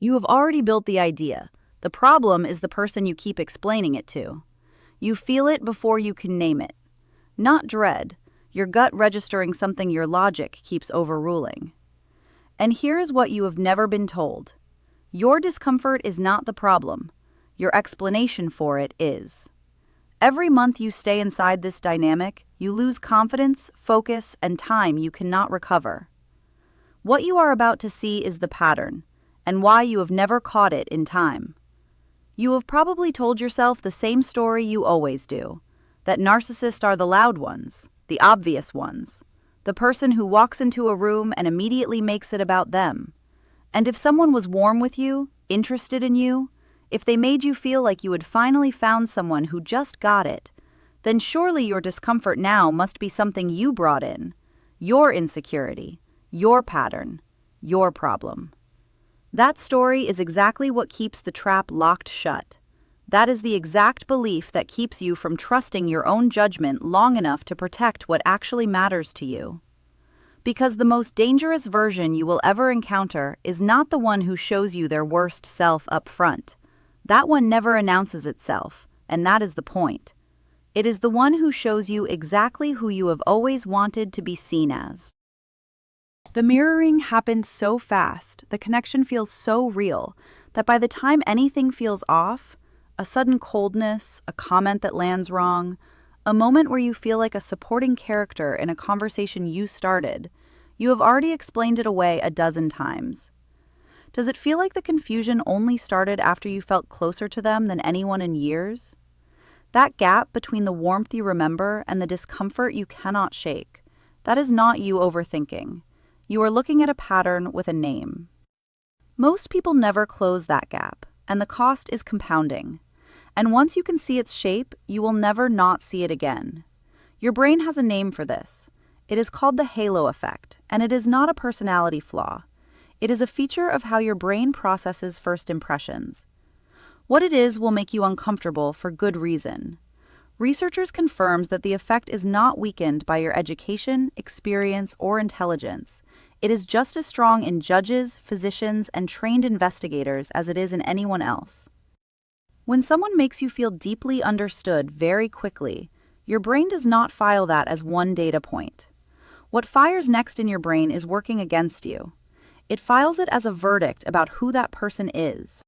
You have already built the idea. The problem is the person you keep explaining it to. You feel it before you can name it. Not dread, your gut registering something your logic keeps overruling. And here is what you have never been told. Your discomfort is not the problem. Your explanation for it is. Every month you stay inside this dynamic, you lose confidence, focus, and time you cannot recover. What you are about to see is the pattern, and why you have never caught it in time. You have probably told yourself the same story you always do, that narcissists are the loud ones, the obvious ones, the person who walks into a room and immediately makes it about them. And if someone was warm with you, interested in you, if they made you feel like you had finally found someone who just got it, then surely your discomfort now must be something you brought in, your insecurity, your pattern, your problem. That story is exactly what keeps the trap locked shut. That is the exact belief that keeps you from trusting your own judgment long enough to protect what actually matters to you. Because the most dangerous version you will ever encounter is not the one who shows you their worst self up front. That one never announces itself, and that is the point. It is the one who shows you exactly who you have always wanted to be seen as. The mirroring happens so fast, the connection feels so real, that by the time anything feels off, a sudden coldness, a comment that lands wrong, a moment where you feel like a supporting character in a conversation you started, you have already explained it away a dozen times. Does it feel like the confusion only started after you felt closer to them than anyone in years? That gap between the warmth you remember and the discomfort you cannot shake, that is not you overthinking. You are looking at a pattern with a name. Most people never close that gap, and the cost is compounding. And once you can see its shape, you will never not see it again. Your brain has a name for this. It is called the halo effect, and it is not a personality flaw. It is a feature of how your brain processes first impressions. What it is will make you uncomfortable for good reason. Researchers confirm that the effect is not weakened by your education, experience, or intelligence. It is just as strong in judges, physicians, and trained investigators as it is in anyone else. When someone makes you feel deeply understood very quickly, your brain does not file that as one data point. What fires next in your brain is working against you. It files it as a verdict about who that person is.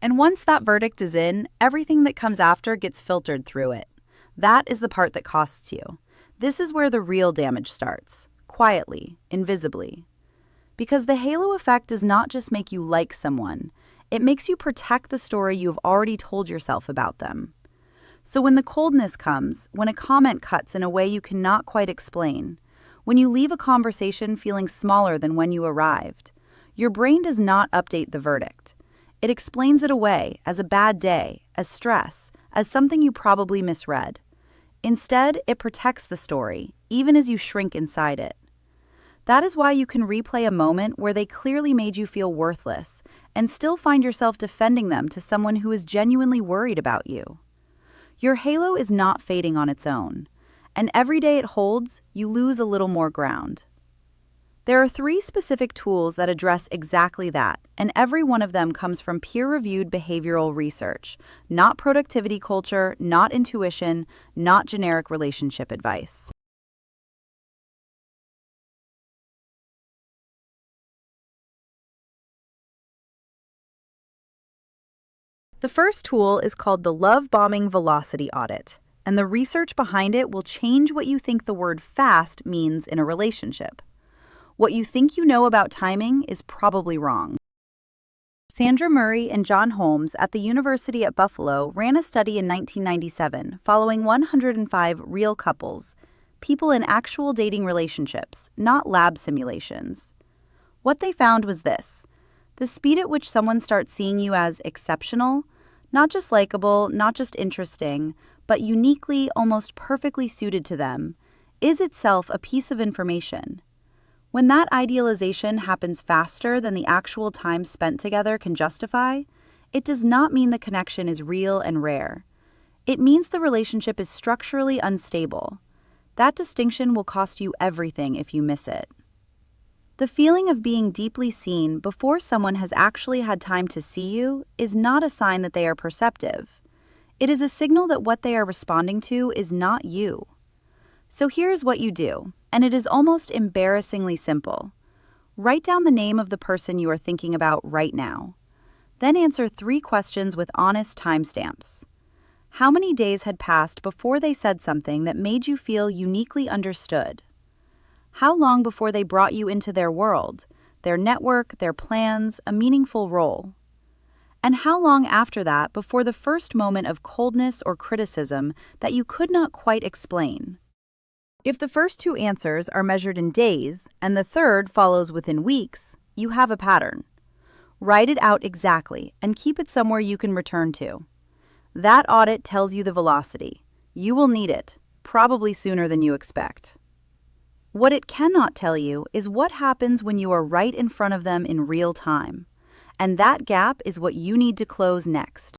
And once that verdict is in, everything that comes after gets filtered through it. That is the part that costs you. This is where the real damage starts, quietly, invisibly. Because the halo effect does not just make you like someone, it makes you protect the story you have already told yourself about them. So when the coldness comes, when a comment cuts in a way you cannot quite explain, when you leave a conversation feeling smaller than when you arrived, your brain does not update the verdict. It explains it away as a bad day, as stress, as something you probably misread. Instead, it protects the story, even as you shrink inside it. That is why you can replay a moment where they clearly made you feel worthless and still find yourself defending them to someone who is genuinely worried about you. Your halo is not fading on its own, and every day it holds, you lose a little more ground. There are 3 specific tools that address exactly that, and every one of them comes from peer-reviewed behavioral research, not productivity culture, not intuition, not generic relationship advice. The first tool is called the Love Bombing Velocity Audit, and the research behind it will change what you think the word fast means in a relationship. What you think you know about timing is probably wrong. Sandra Murray and John Holmes at the University at Buffalo ran a study in 1997 following 105 real couples, people in actual dating relationships, not lab simulations. What they found was this: the speed at which someone starts seeing you as exceptional, not just likable, not just interesting, but uniquely, almost perfectly suited to them, is itself a piece of information. When that idealization happens faster than the actual time spent together can justify, it does not mean the connection is real and rare. It means the relationship is structurally unstable. That distinction will cost you everything if you miss it. The feeling of being deeply seen before someone has actually had time to see you is not a sign that they are perceptive. It is a signal that what they are responding to is not you. So here's what you do, and it is almost embarrassingly simple. Write down the name of the person you are thinking about right now. Then answer 3 questions with honest timestamps. How many days had passed before they said something that made you feel uniquely understood? How long before they brought you into their world, their network, their plans, a meaningful role? And how long after that before the first moment of coldness or criticism that you could not quite explain? If the first 2 answers are measured in days and the third follows within weeks, you have a pattern. Write it out exactly and keep it somewhere you can return to. That audit tells you the velocity. You will need it, probably sooner than you expect. What it cannot tell you is what happens when you are right in front of them in real time. And that gap is what you need to close next.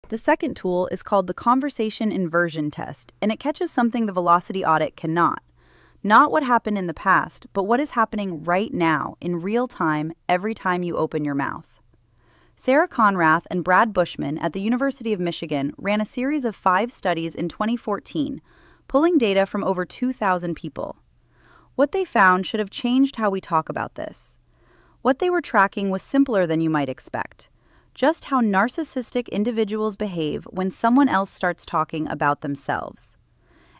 The second tool is called the Conversation Inversion Test, and it catches something the velocity audit cannot. Not what happened in the past, but what is happening right now, in real time, every time you open your mouth. Sarah Conrath and Brad Bushman at the University of Michigan ran a series of 5 studies in 2014, pulling data from over 2,000 people. What they found should have changed how we talk about this. What they were tracking was simpler than you might expect. Just how narcissistic individuals behave when someone else starts talking about themselves.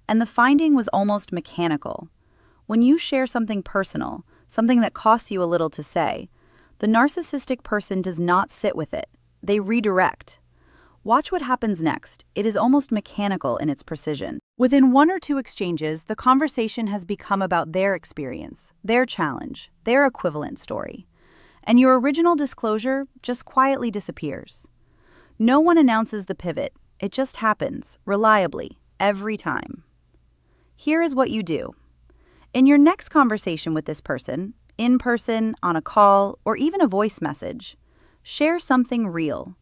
And the finding was almost mechanical. When you share something personal, something that costs you a little to say, the narcissistic person does not sit with it. They redirect. Watch what happens next. It is almost mechanical in its precision. Within 1 or 2 exchanges, the conversation has become about their experience, their challenge, their equivalent story. And your original disclosure just quietly disappears. No one announces the pivot. It just happens, reliably, every time. Here is what you do. In your next conversation with this person, in person, on a call, or even a voice message, share something real.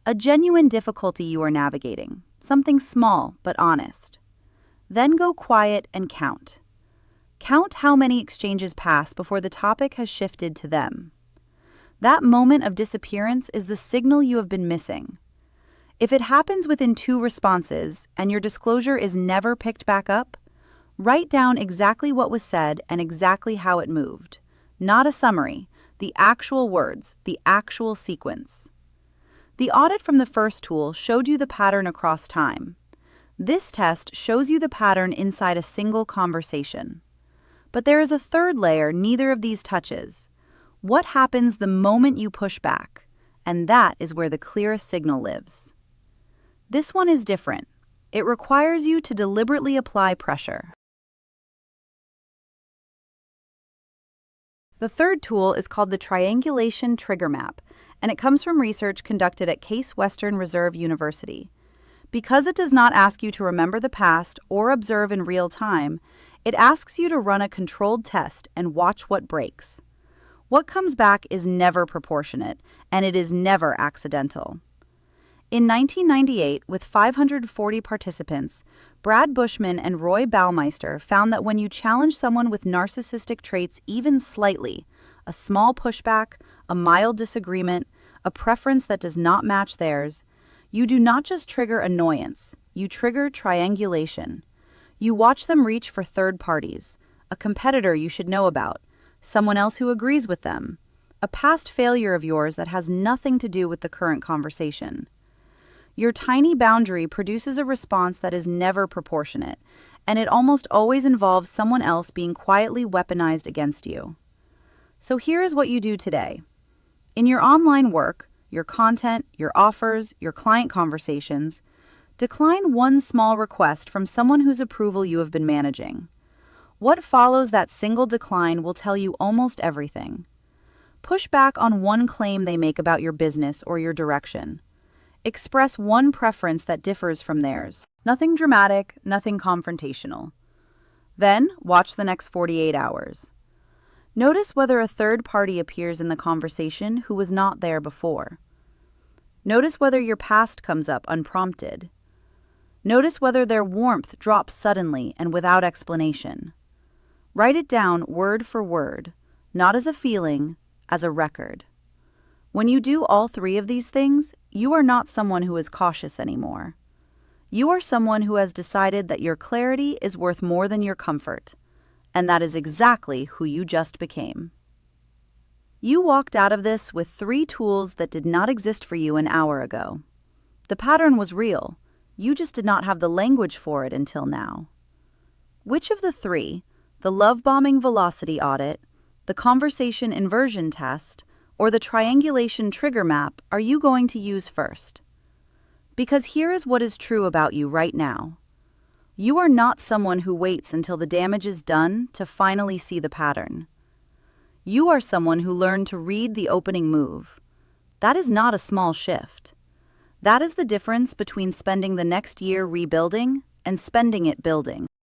A genuine difficulty you are navigating, something small but honest. Then go quiet and count. Count how many exchanges pass before the topic has shifted to them. That moment of disappearance is the signal you have been missing. If it happens within 2 responses and your disclosure is never picked back up, write down exactly what was said and exactly how it moved. Not a summary, the actual words, the actual sequence. The audit from the first tool showed you the pattern across time. This test shows you the pattern inside a single conversation. But there is a third layer neither of these touches. What happens the moment you push back? And that is where the clearest signal lives. This one is different. It requires you to deliberately apply pressure. The third tool is called the Triangulation Trigger Map, and it comes from research conducted at Case Western Reserve University. Because it does not ask you to remember the past or observe in real time, it asks you to run a controlled test and watch what breaks. What comes back is never proportionate, and it is never accidental. In 1998, with 540 participants, Brad Bushman and Roy Baumeister found that when you challenge someone with narcissistic traits even slightly, a small pushback, a mild disagreement, a preference that does not match theirs, you do not just trigger annoyance, you trigger triangulation. You watch them reach for third parties, a competitor you should know about, someone else who agrees with them, a past failure of yours that has nothing to do with the current conversation. Your tiny boundary produces a response that is never proportionate, and it almost always involves someone else being quietly weaponized against you. So here is what you do today. In your online work, your content, your offers, your client conversations, decline one small request from someone whose approval you have been managing. What follows that single decline will tell you almost everything. Push back on one claim they make about your business or your direction. Express one preference that differs from theirs. Nothing dramatic, nothing confrontational. Then, watch the next 48 hours. Notice whether a third party appears in the conversation who was not there before. Notice whether your past comes up unprompted. Notice whether their warmth drops suddenly and without explanation. Write it down word for word, not as a feeling, as a record. When you do all three of these things, you are not someone who is cautious anymore. You are someone who has decided that your clarity is worth more than your comfort, and that is exactly who you just became. You walked out of this with 3 tools that did not exist for you an hour ago. The pattern was real. You just did not have the language for it until now. Which of the 3, the love-bombing velocity audit, the conversation inversion test, or the triangulation trigger map, are you going to use first? Because here is what is true about you right now. You are not someone who waits until the damage is done to finally see the pattern. You are someone who learned to read the opening move. That is not a small shift. That is the difference between spending the next year rebuilding and spending it building.